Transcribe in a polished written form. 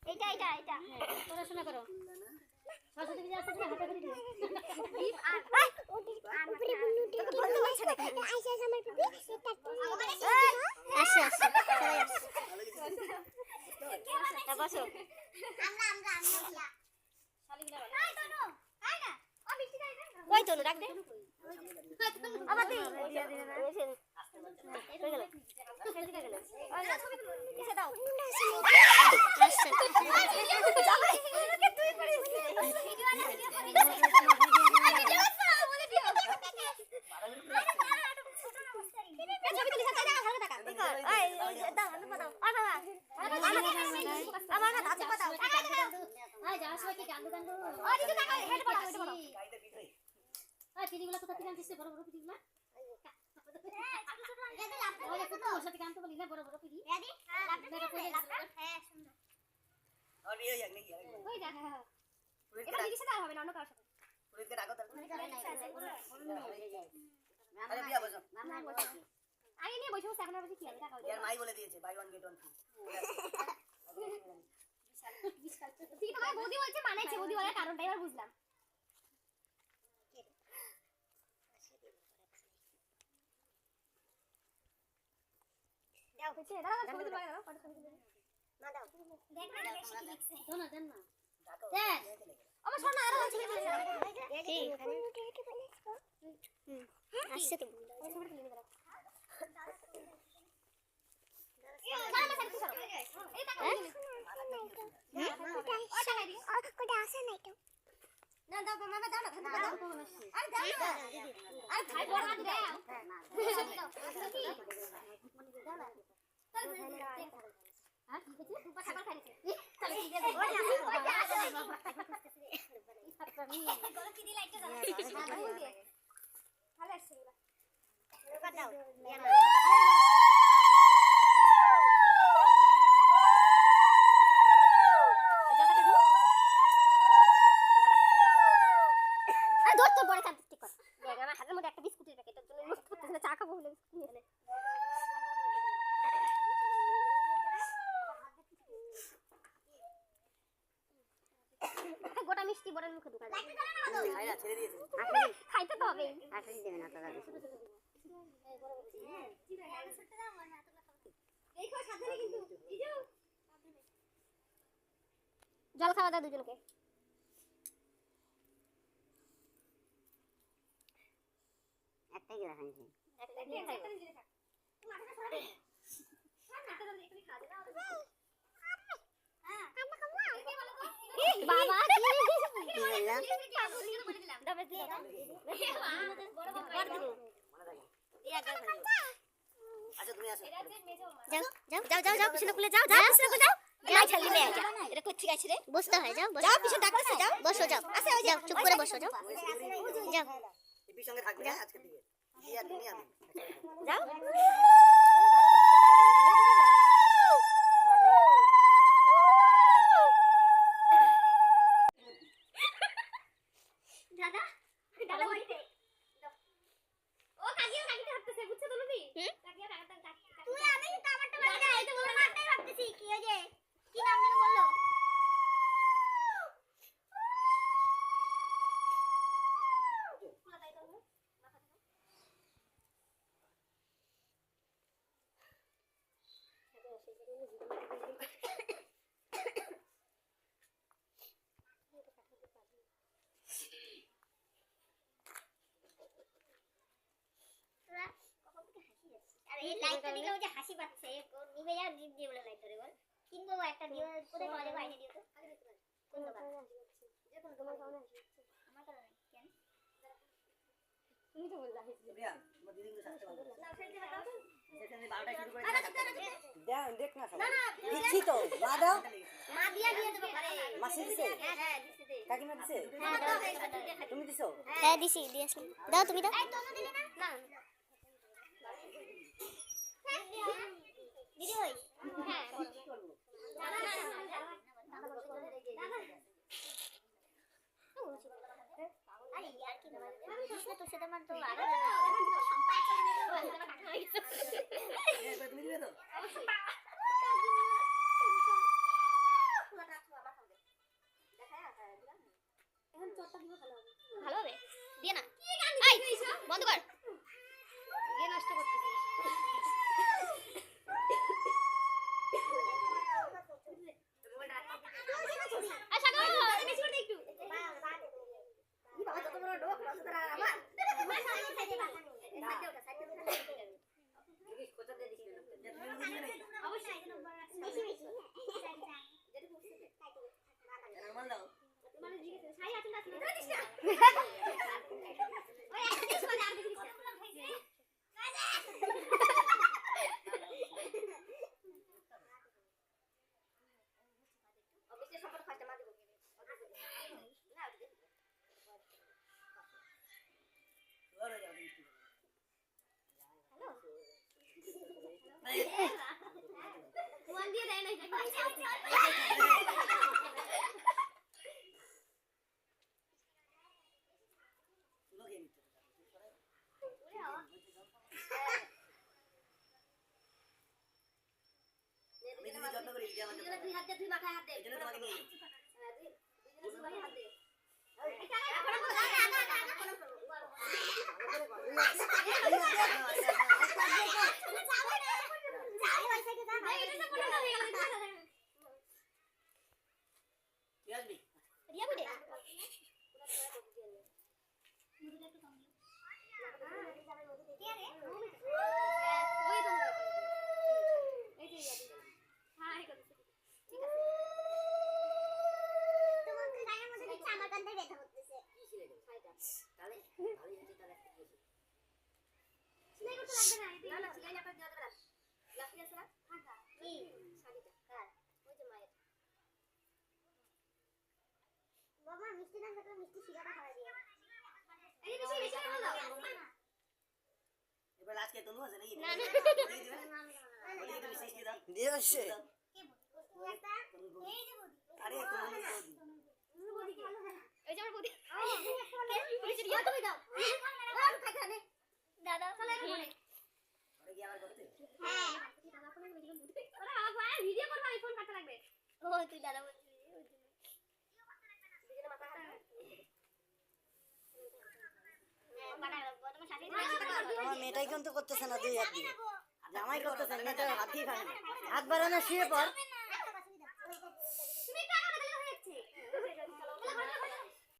এটা এটা এটা পড়াশোনা করো সরস্বতী পূজা আসছে না হাতে করে দিও আসে আসে সবাই আসে তা বসো আমরা শালিগুলা এই তনু আয় না ও মিষ্টি খাই না কই তনু ডাক দে আবার দি হয়ে গেল সেদিকে গেল এসে দাও আচ্ছা তুই করে ভিডিও আনা ভিডিও বলে দিও ছবি তুলি সাথে ভালো টাকা এই দাও আমি দাও আ বাবা আমার না দাঁত পাতাও আয় যাওয়ার সময় কি গান্ডু গান্ডু ওই দিকে টাকা হেড পড়া হেড পড়া ওই পিড়িগুলো কোথা থেকে আনছিস বড় বড় পিড়িগুলো কারণটা এবার বুঝলাম হচ্ছে দাও ছবি তুলবা দাও ফটো ছবি তুলবা না দাও দেখ না বেশি কি লিখছে দাও না দেন না দেখ আমার শোনা আরো ছবি তুলবা কি আসছে তো ছবি তুলে দাও না দাও মামা দাও না দাও আরে দাও না আরে ভাই বড় হাত দাও হ্যাঁ কি হচ্ছে সুপার ছাগল খাইছে তাহলে কি দেব ওই গলা কি দিলা একটা দাও ভালো আসছে এবার দাও গোটা মিষ্টি বড়ের মুখে ঢুকা যায় খাইরা ছেড়ে দিয়েছে খাইতে তো হবে আসলে দেবে না দাদা জল খাওয়া দাও দুজনকে একটাই গিলা খাইছে একটাই গিলা খাইছে মাথাটা সরা দে মাথাটা দাও একটু খা দে বাবা বসতে হয় যাও যাও পিছনে ডাকতেছে যাও বসো যাও যাও চুপ করে বসো যাও যাও পিছনে থাকবে আজকে দিকে এই আর তুমি আমি যাও দাদা দাদা বইতে ও কাকিও কাকিতে হাঁটতেছে বুঝছো তো তুমি কাকিও কাকিতে তুই আমি তো আমারটা বলি না এই তো বলে মারতেই ভাবতেছি কি ওই যে কি নাম যেন বললো এই লাইটটা দিলে ও যে হাসি পাচ্ছে ও নিভে যাও জিপ দিয়ে বলে লাইট ধরে বল কিনবো একটা দিয়ে কোথায় পাওয়া যাবে আইডিয়া দিও তো আগে দেখতে পারি কোন দোকান যে কোন তোমার সামনে আসছে আমার কাছে কেন তুমি তো বললা রিয়া আমার দিদিকে সাথে বল না ফেলতে দাও সেখানে 12টা শুরু করে দাও দেখ না সব না দিচ্ছি তো মা দাও মা দিয়ে দেবো আরে মাসি দিছে হ্যাঁ দিছে দে কাকিমা দিছে হ্যাঁ দাও তুমি দিছো হ্যাঁ দিছি দিয়েছি দাও তুমি দাও এই তোমরা দিলে না না দিদি ওই হ্যাঁ না না আরে यार কি না তো সেটা মান তো আরে সম্পাদক তুমি দিবে তো ওয়ান দিয়ে দেয় না দুই হাত দিয়ে তুই মাথায় হাত দে এজন্য তোমাকে নিয়ে যাচ্ছি হ্যাঁ দুই দুই হাত দে বাবা মিষ্টি না থাকলে মিষ্টি শিরাটা খাওয়া দিয়ে এই বেশি বেশি করে দাও এবার আজকে তনু আছে নাকি না না দিয়ে দিবে বলি তুমি মিষ্টি দাও দিয়ে আসছে কে বলি একটা এই যে বলি আরে তনু বলি বলি কি এই যে আমার বলি পুলিশ দিয়ে তুমি দাও আর খাইখানে দাদা চলে এখানে আরে কি আবার করতে হ্যাঁ দাদা ফোনে ভিডিও করতে আরে বাবা ভিডিও করব আইফোন কাটতে লাগবে ও তুই দাদা বলছিস ওই জন্য দিকে মাথা হাত আমার মেয়েটাই কিন্তু করতেছে না দুই হাত দিয়ে জামাই করতেছে মেয়েটা হাত দিয়ে খায় না হাত বাড়ানো শুয়ে পড়